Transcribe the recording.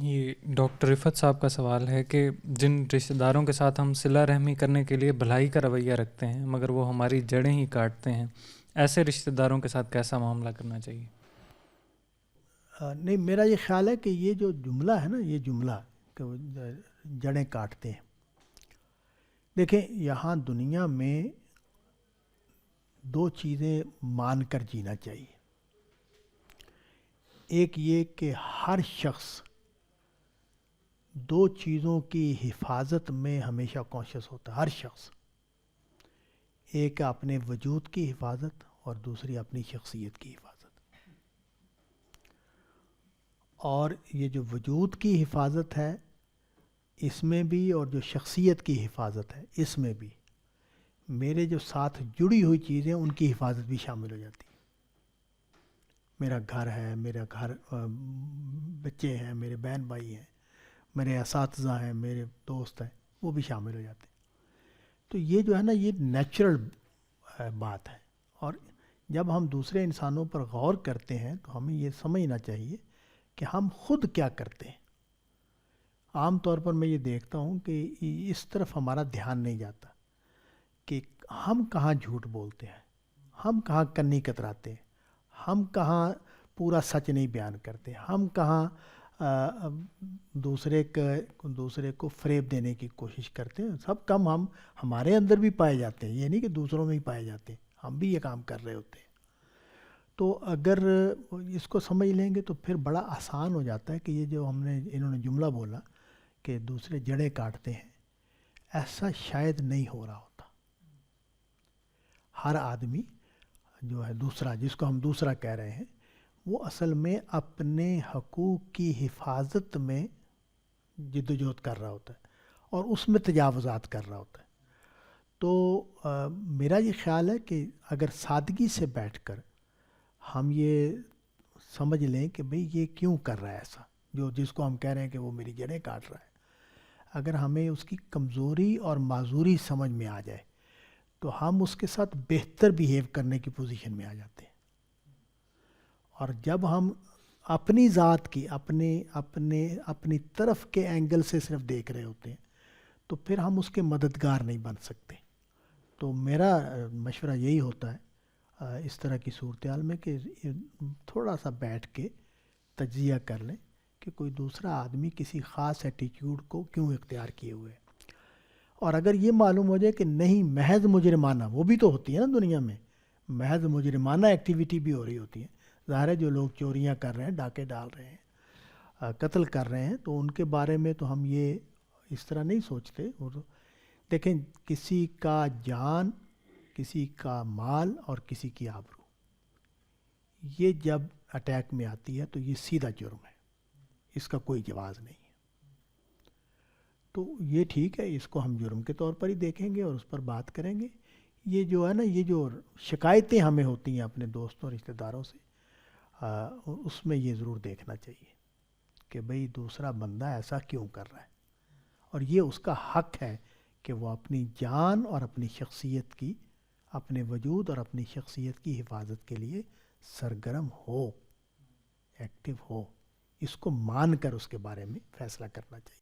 یہ ڈاکٹر رفعت صاحب کا سوال ہے کہ جن رشتہ داروں کے ساتھ ہم صلہ رحمی کرنے کے لیے بھلائی کا رویہ رکھتے ہیں مگر وہ ہماری جڑیں ہی کاٹتے ہیں، ایسے رشتہ داروں کے ساتھ کیسا معاملہ کرنا چاہیے؟ نہیں، میرا یہ خیال ہے کہ یہ جو جملہ ہے نا، یہ جملہ کہ وہ جڑیں کاٹتے ہیں، دیکھیں یہاں دنیا میں دو چیزیں مان کر جینا چاہیے۔ ایک یہ کہ ہر شخص دو چیزوں کی حفاظت میں ہمیشہ کانشیس ہوتا ہے، ہر شخص۔ ایک اپنے وجود کی حفاظت اور دوسری اپنی شخصیت کی حفاظت۔ اور یہ جو وجود کی حفاظت ہے اس میں بھی، اور جو شخصیت کی حفاظت ہے اس میں بھی، میرے جو ساتھ جڑی ہوئی چیزیں ان کی حفاظت بھی شامل ہو جاتی ہے۔ میرا گھر ہے، میرا گھر، بچے ہیں، میرے بہن بھائی ہیں، میرے اساتذہ ہیں، میرے دوست ہیں، وہ بھی شامل ہو جاتے ہیں۔ تو یہ جو ہے نا، یہ نیچرل بات ہے۔ اور جب ہم دوسرے انسانوں پر غور کرتے ہیں تو ہمیں یہ سمجھنا چاہیے کہ ہم خود کیا کرتے ہیں۔ عام طور پر میں یہ دیکھتا ہوں کہ اس طرف ہمارا دھیان نہیں جاتا کہ ہم کہاں جھوٹ بولتے ہیں، ہم کہاں کنی کتراتے ہیں، ہم کہاں پورا سچ نہیں بیان کرتے، ہم کہاں دوسرے کو فریب دینے کی کوشش کرتے ہیں۔ سب کم ہم ہمارے اندر بھی پائے جاتے ہیں، یہ نہیں کہ دوسروں میں ہی پائے جاتے ہیں، ہم بھی یہ کام کر رہے ہوتے ہیں۔ تو اگر اس کو سمجھ لیں گے تو پھر بڑا آسان ہو جاتا ہے کہ یہ جو انہوں نے جملہ بولا کہ دوسرے جڑیں کاٹتے ہیں، ایسا شاید نہیں ہو رہا ہوتا۔ ہر آدمی جو ہے دوسرا، جس کو ہم دوسرا کہہ رہے ہیں، وہ اصل میں اپنے حقوق کی حفاظت میں جدوجہد کر رہا ہوتا ہے اور اس میں تجاوزات کر رہا ہوتا ہے۔ تو میرا یہ خیال ہے کہ اگر سادگی سے بیٹھ کر ہم یہ سمجھ لیں کہ بھئی یہ کیوں کر رہا ہے ایسا، جس کو ہم کہہ رہے ہیں کہ وہ میری جڑیں کاٹ رہا ہے، اگر ہمیں اس کی کمزوری اور معذوری سمجھ میں آ جائے تو ہم اس کے ساتھ بہتر بیہیو کرنے کی پوزیشن میں آ جاتے ہیں۔ اور جب ہم اپنی ذات کی اپنی طرف کے اینگل سے صرف دیکھ رہے ہوتے ہیں تو پھر ہم اس کے مددگار نہیں بن سکتے۔ تو میرا مشورہ یہی ہوتا ہے اس طرح کی صورتحال میں کہ تھوڑا سا بیٹھ کے تجزیہ کر لیں کہ کوئی دوسرا آدمی کسی خاص ایٹیٹیوڈ کو کیوں اختیار کیے ہوئے ہے۔ اور اگر یہ معلوم ہو جائے کہ نہیں، محض مجرمانہ، وہ بھی تو ہوتی ہے نا دنیا میں، محض مجرمانہ ایکٹیویٹی بھی ہو رہی ہوتی ہے۔ ظاہر ہے جو لوگ چوریاں کر رہے ہیں، ڈاکے ڈال رہے ہیں، قتل کر رہے ہیں، تو ان کے بارے میں تو ہم یہ اس طرح نہیں سوچتے۔ اور دیکھیں، کسی کا جان، کسی کا مال اور کسی کی آبرو، یہ جب اٹیک میں آتی ہے تو یہ سیدھا جرم ہے، اس کا کوئی جواز نہیں ہے۔ تو یہ ٹھیک ہے، اس کو ہم جرم کے طور پر ہی دیکھیں گے اور اس پر بات کریں گے۔ یہ جو ہے نا، یہ جو شکایتیں ہمیں ہوتی ہیں اپنے دوستوں رشتہ داروں سے، اس میں یہ ضرور دیکھنا چاہیے کہ بھئی دوسرا بندہ ایسا کیوں کر رہا ہے، اور یہ اس کا حق ہے کہ وہ اپنی جان اور اپنی شخصیت کی، اپنے وجود اور اپنی شخصیت کی حفاظت کے لیے سرگرم ہو، ایکٹیو ہو۔ اس کو مان کر اس کے بارے میں فیصلہ کرنا چاہیے۔